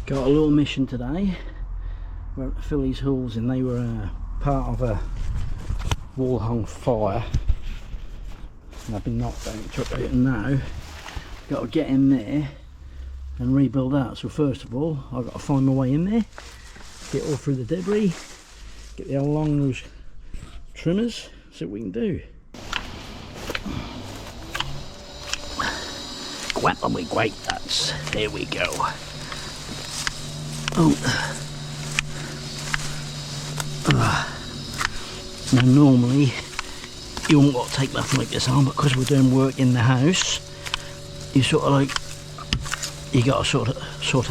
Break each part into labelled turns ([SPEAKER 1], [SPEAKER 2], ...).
[SPEAKER 1] Got a little mission today. We're to fill these holes in. They were part of a wall hung fire and I've been knocked down, took out, and now got to get in there and rebuild that. So first of all I've got to find my way in there, get all through the debris, get the long nose trimmers, see what we can do. Grappling great, that's, there we go. Now normally you won't got to take nothing like this on, but because we're doing work in the house, you sort of like, you got to sort it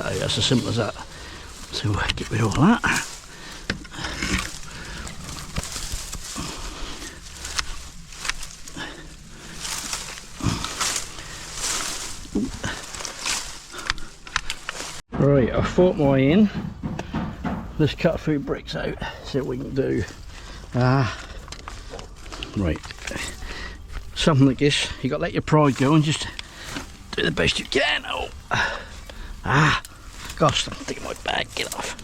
[SPEAKER 1] out. That's as simple as that. So get rid of all that. Right, I fought my way in. Let's cut a few bricks out, see what we can do. Right, something like this, you got to let your pride go and just do the best you can. Gosh, I'm thinking my bag, get off.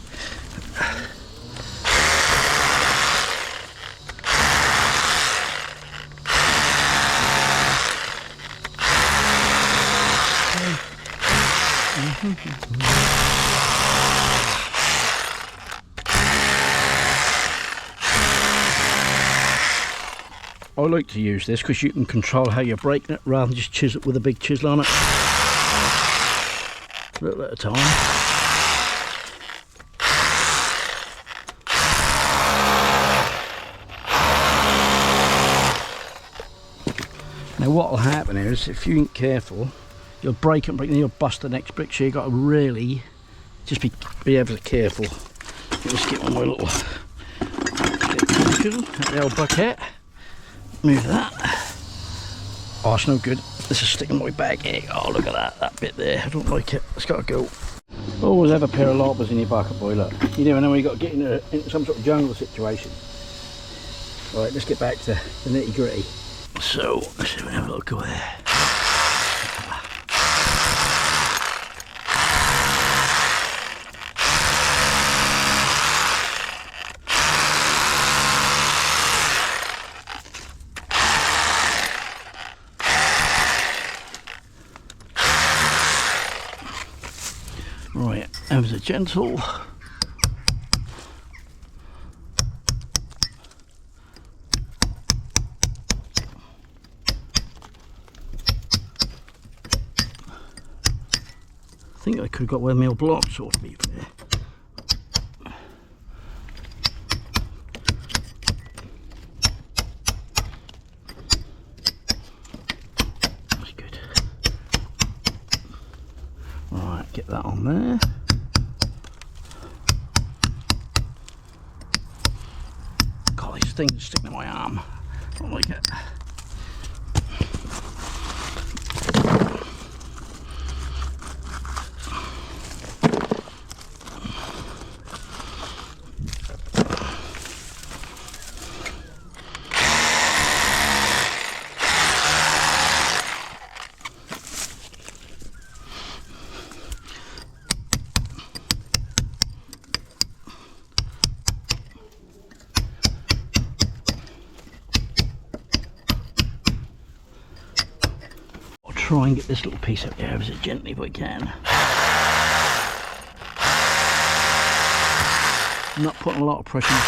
[SPEAKER 1] I like to use this because you can control how you're breaking it rather than just chisel it with a big chisel on it. A little at a time. Now what will happen is, if you ain't careful, you'll break it and you'll bust the next brick, so you've got to really just be ever careful. Just get on my little chisel, the old bucket. Move that. Oh, it's no good. This is sticking my bag here. Oh, look at that bit there. I don't like it. It's got to go. Always have a pair of loppers in your bucket, boy. Look, you never know when you've got to get into some sort of jungle situation. Right, let's get back to the nitty gritty. So, let's have a look over there. Right, ever so gentle. I think I could have got where my blocks ought to be there. That's good. Right, get that on there. God, these things are sticking to my arm. I don't like it. Try and get this little piece up there as gently if I can. I'm not putting a lot of pressure on the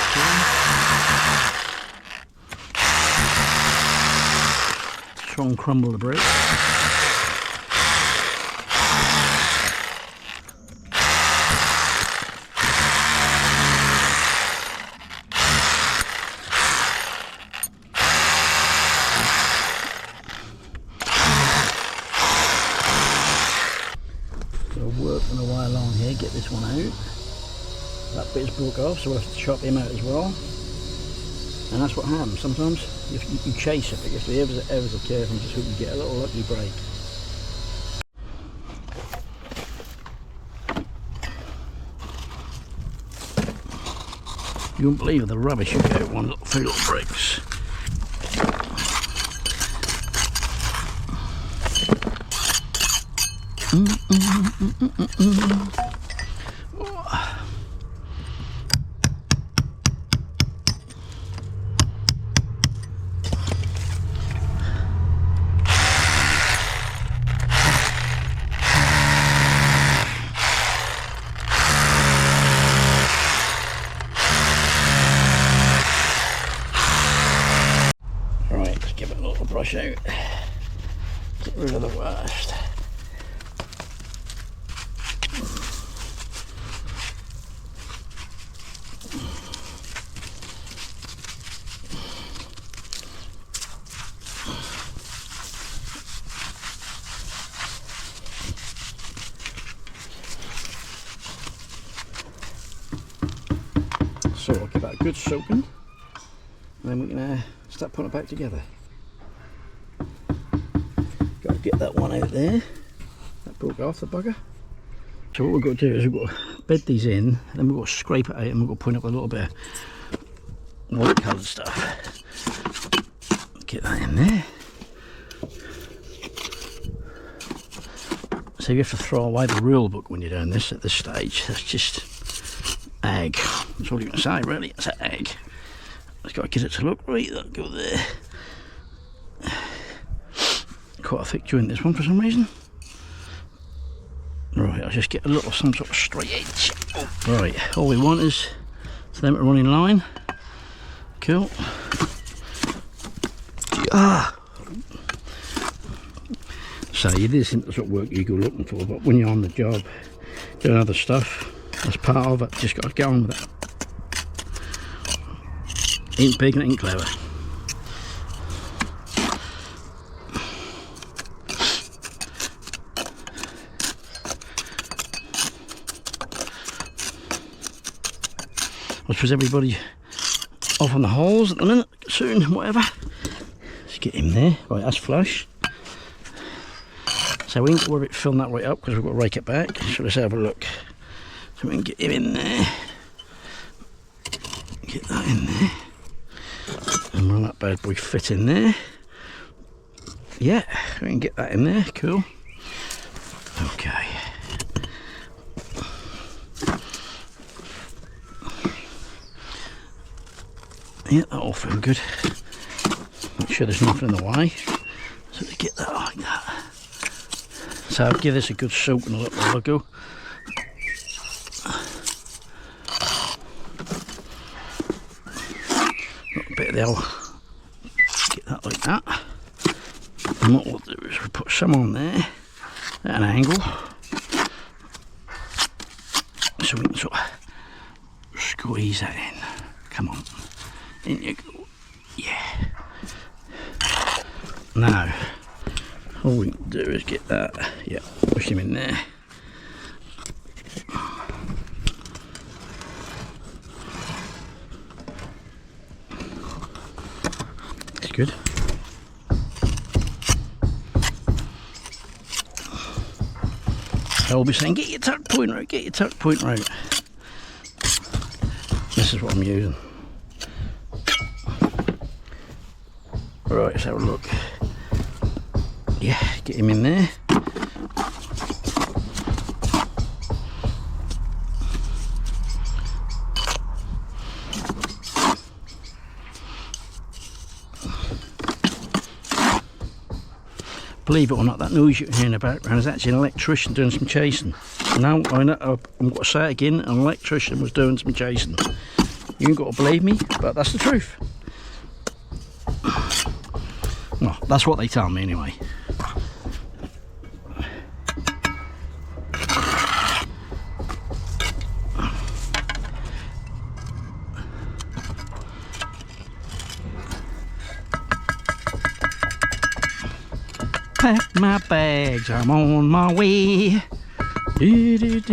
[SPEAKER 1] stone. Try and crumble the brick. Working a while along here, get this one out. That bit's broke off, so we'll have to chop him out as well. And that's what happens. Sometimes if you chase it, but you have to be ever so careful and just hope you get a little lucky break. You won't believe the rubbish you get out of few little bricks. brush out. Get rid of the worst. So I'll give that a good soaking, and then we can start putting it back together. Got to get that one out there. That broke off, the bugger. So what we've got to do is we've got to bed these in, then we've got to scrape it out, and we've got to put up a little bit of white coloured stuff. Get that in there. So you have to throw away the rule book when you're doing this at this stage. That's just egg. That's all you can say, really. It's an egg. Just got to get it to look right. That'll go there. Quite a thick joint, this one, for some reason. Right, I'll just get a little, some sort of straight edge. Oh, right, all we want is for them to run in line. Cool. Ah. So it isn't the sort of work you go looking for, but when you're on the job doing other stuff, that's part of it. Just got to get on with it. Ain't big and ain't clever. I suppose everybody off on the holes at the minute, soon, whatever. Let's get him there. Right, that's flush. So we ain't got to worry about filling that right up because we've got to rake it back. So let's have a look. So we can get him in there. Get that in there. And will that bad boy fit in there? Yeah, we can get that in there. Cool. Okay. Yeah, that'll feel good. Make sure there's nothing in the way. So to get that like that. So I'll give this a good soak and a little while ago. A little bit of the old, get that like that. And what we'll do is we'll put some on there at an angle. So we can sort of squeeze that in. Come on. In you go. Yeah. Now, all we can do is get that. Yeah, push him in there. It's good. I'll be saying, get your tuck point right, get your tuck point right. This is what I'm using. Right, let's have a look. Yeah, get him in there. Believe it or not, that noise you're hearing in the background is actually an electrician doing some chasing. Now, I'm going to say it again, an electrician was doing some chasing. You ain't got to believe me, but that's the truth. Well, that's what they tell me anyway. Pack my bags, I'm on my way. Beep beep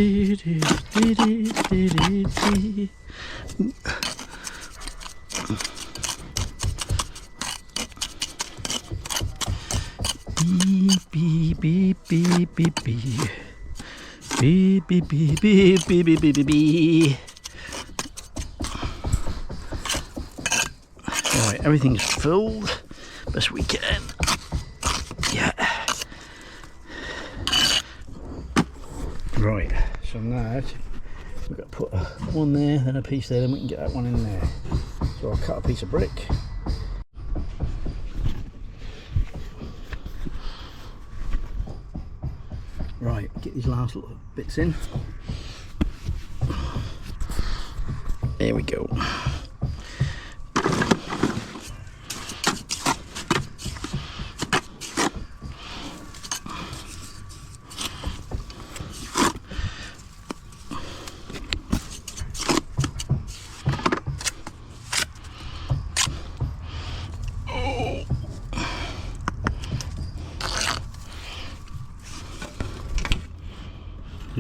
[SPEAKER 1] beep beep beep beep beep beep beep beep beep beep beep beep. Alright, everything's filled best we can. Yeah. Right, so now we've got to put one there, then a piece there, then we can get that one in there. So I'll cut a piece of brick. Right, get these last little bits in. There we go.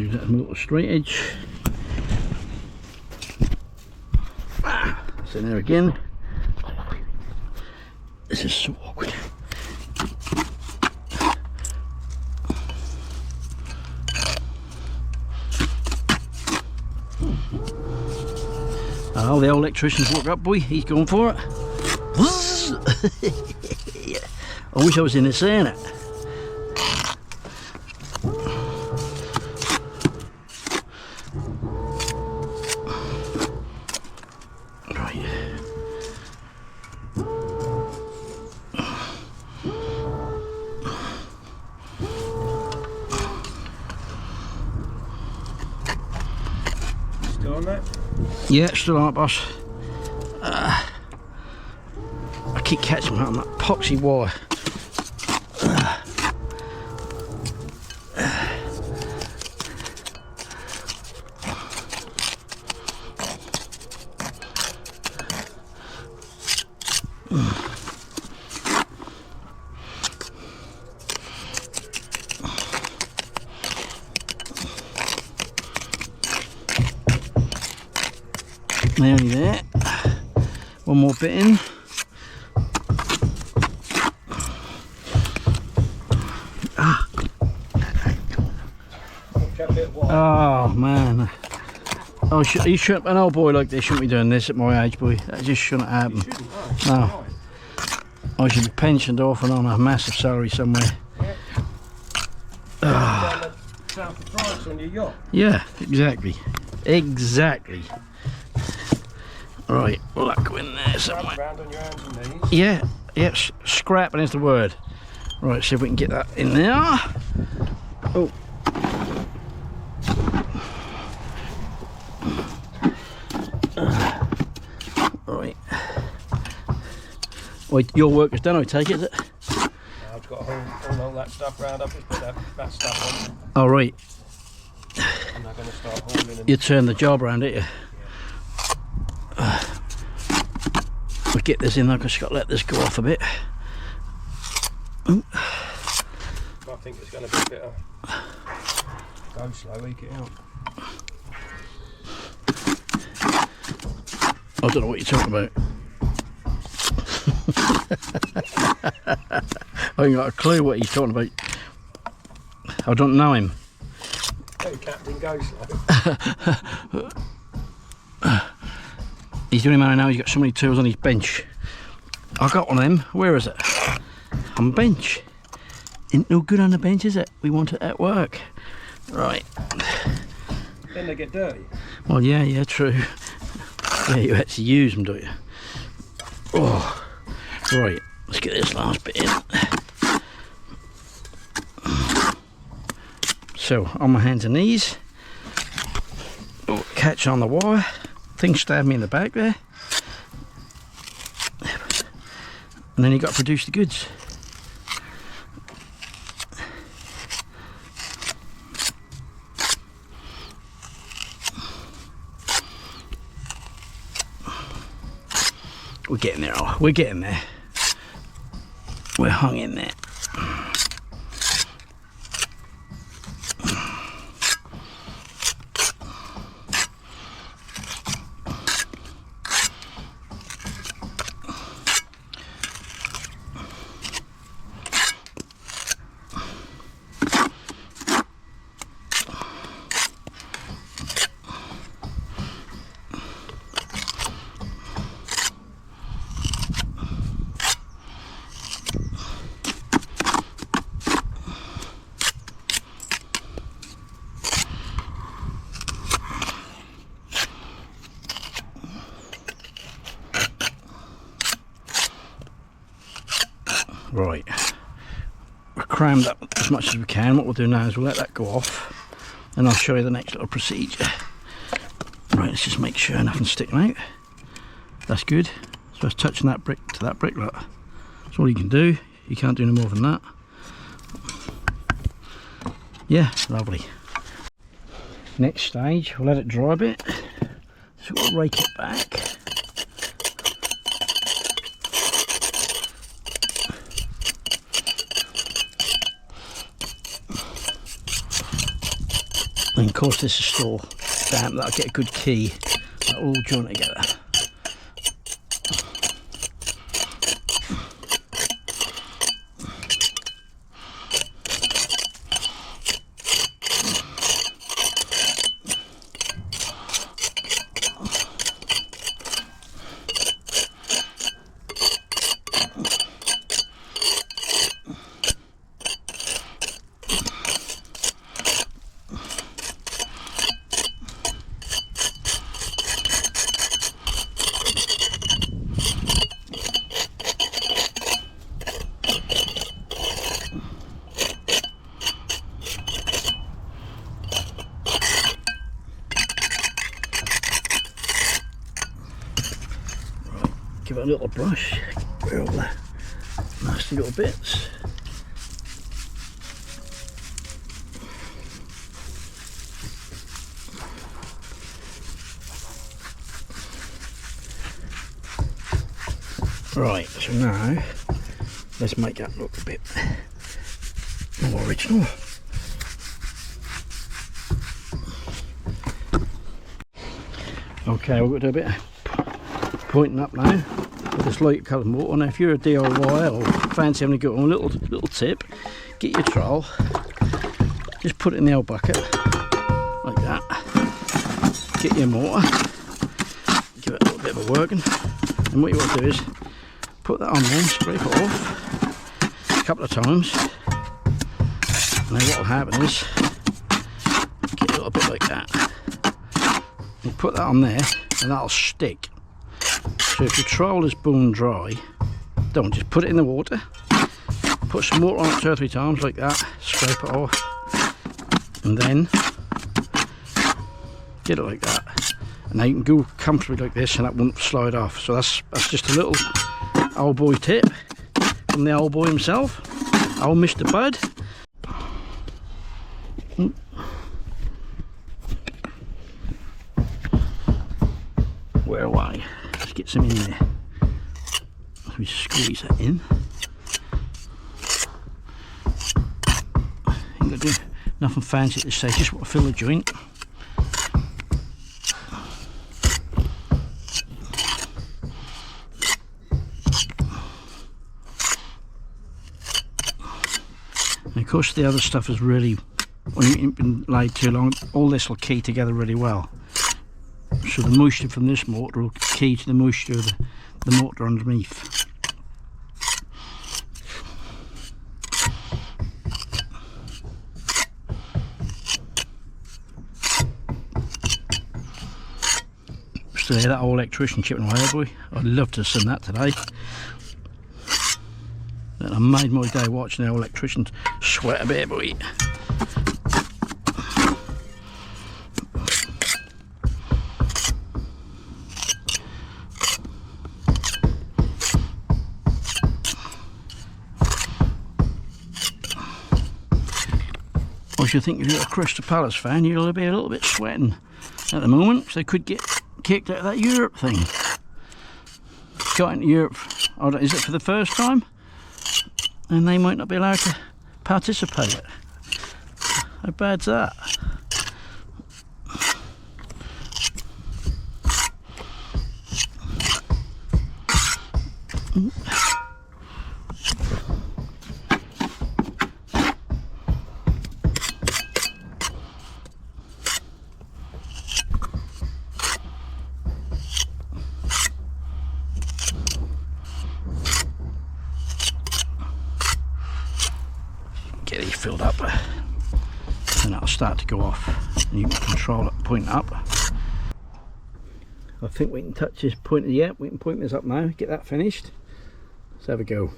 [SPEAKER 1] use that as my little straight edge. It's in there again. This is so awkward. Oh, the old electrician's woke up, boy. He's going for it. I wish I was in there saying it. Right.
[SPEAKER 2] Still on that?
[SPEAKER 1] Yeah, still on it, boss. I keep catching on that epoxy wire. Nearly there. One more bit in. Oh man. Oh, you shouldn't. An old boy like this shouldn't be doing this at my age, boy. That just shouldn't happen. No. I should be pensioned off and on a massive salary somewhere.
[SPEAKER 2] South of France on your yacht.
[SPEAKER 1] Yeah, exactly. Exactly. Right, will that go in there somewhere?
[SPEAKER 2] Round on your hands and knees.
[SPEAKER 1] Yeah, yep, scrapping is the word. Right, see if we can get that in there. Oh. Right. Wait, your work is done, I take it, is it?
[SPEAKER 2] I've got to hold all that stuff round up, just put that stuff on.
[SPEAKER 1] Oh, right.
[SPEAKER 2] I'm not going to start hauling and...
[SPEAKER 1] You turn the job around, don't you? We'll get this in, I've just got to let this go off a bit. Ooh.
[SPEAKER 2] I think it's going to be a bit of... Go slow, eke it out.
[SPEAKER 1] I don't know what you're talking about. I ain't got a clue what he's talking about. I don't know him.
[SPEAKER 2] Hey, Captain, go slow.
[SPEAKER 1] He's doing man now, he's got so many tools on his bench. I got one of them. Where is it? On bench. Ain't no good on the bench, is it? We want it at work. Right.
[SPEAKER 2] Then they get dirty.
[SPEAKER 1] Well, yeah, true. Yeah, you actually use them, don't you? Oh, right. Let's get this last bit in. So, on my hands and knees. Oh, catch on the wire. Thing stabbed me in the back there. And then you got to produce the goods. We're getting there, we're getting there. We're hung in there. Right, we're crammed up as much as we can. What we'll do now is we'll let that go off and I'll show you the next little procedure. Right, let's just make sure nothing's sticking out. That's good. So it's touching that brick to that brick, look. That's all you can do. You can't do no more than that. Yeah, lovely. Next stage, we'll let it dry a bit. So we'll rake it back. And of course this is still damp, that'll get a good key. That'll all join together. Give it a little brush, where all the nasty little bits. Right, so now let's make that look a bit more original. Okay, we're going to do a bit of pointing up now with this light coloured mortar. Now if you're a DIY or fancy having a go on a little tip, get your trowel, just put it in the old bucket like that, get your mortar, give it a little bit of a working, and what you want to do is put that on there, scrape it off a couple of times, and then what will happen is get a little bit like that, and put that on there and that'll stick. So if your trowel is bone dry, don't just put it in the water, put some water on it 2 or 3 times like that, scrape it off, and then get it like that. And now you can go comfortably like this and that won't slide off. So that's just a little old boy tip from the old boy himself, old Mr. Bud. Where away? Let's get some in there. So we squeeze that in. Ain't gonna do nothing fancy at this stage, just want to fill the joint. And of course the other stuff is really, when it's been laid too long, all this will key together really well. So the moisture from this mortar will key to the moisture of the mortar underneath. So there, that old electrician chipping away, boy. I'd love to have seen that today. And I made my day watching the old electrician sweat a bit, boy. I should think if you're a Crystal Palace fan, you'll be a little bit sweating at the moment, because they could get kicked out of that Europe thing. Got into Europe, is it for the first time? And they might not be allowed to participate. How bad's that? Get these filled up, and that'll start to go off, and you can control it pointing up. I think we can touch this pointer yet. We can point this up now, get that finished. Let's have a go.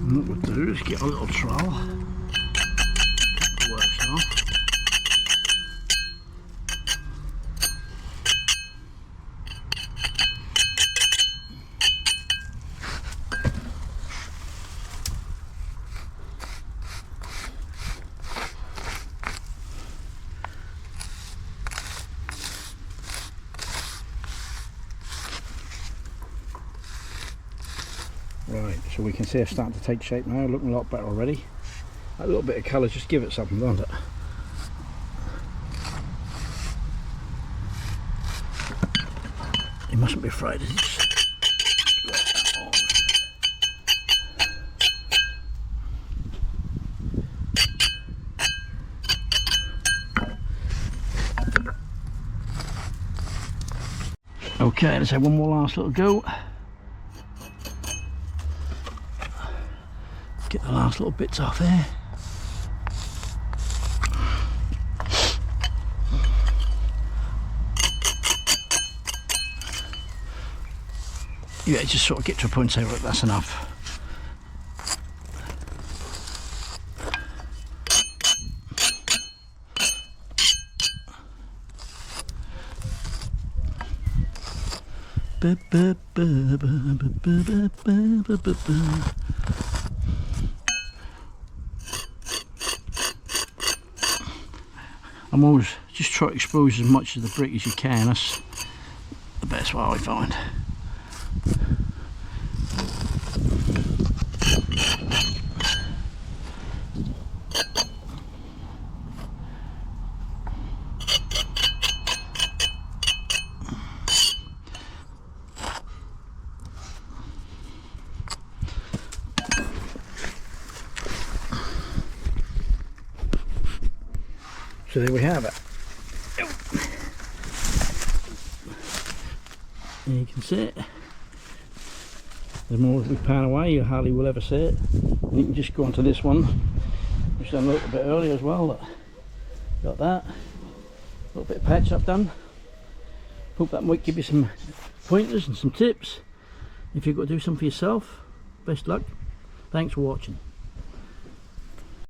[SPEAKER 1] And what we'll do is get a little trowel, the works off. Right, so we can see it's starting to take shape now, looking a lot better already. That little bit of colour, just give it something, doesn't it? You mustn't be afraid of this. Okay, let's have one more last little go. Get the last little bits off here. Yeah, just sort of get to a point and say, right, that's enough. I'm always just try to expose as much of the brick as you can. That's the best way I find. So there we have it. And you can see it. The more we pan away, you hardly will ever see it. And you can just go onto this one, which done a little bit earlier as well. Look. Got that. A little bit of patch up done. Hope that might give you some pointers and some tips. If you've got to do something for yourself, best luck. Thanks for watching.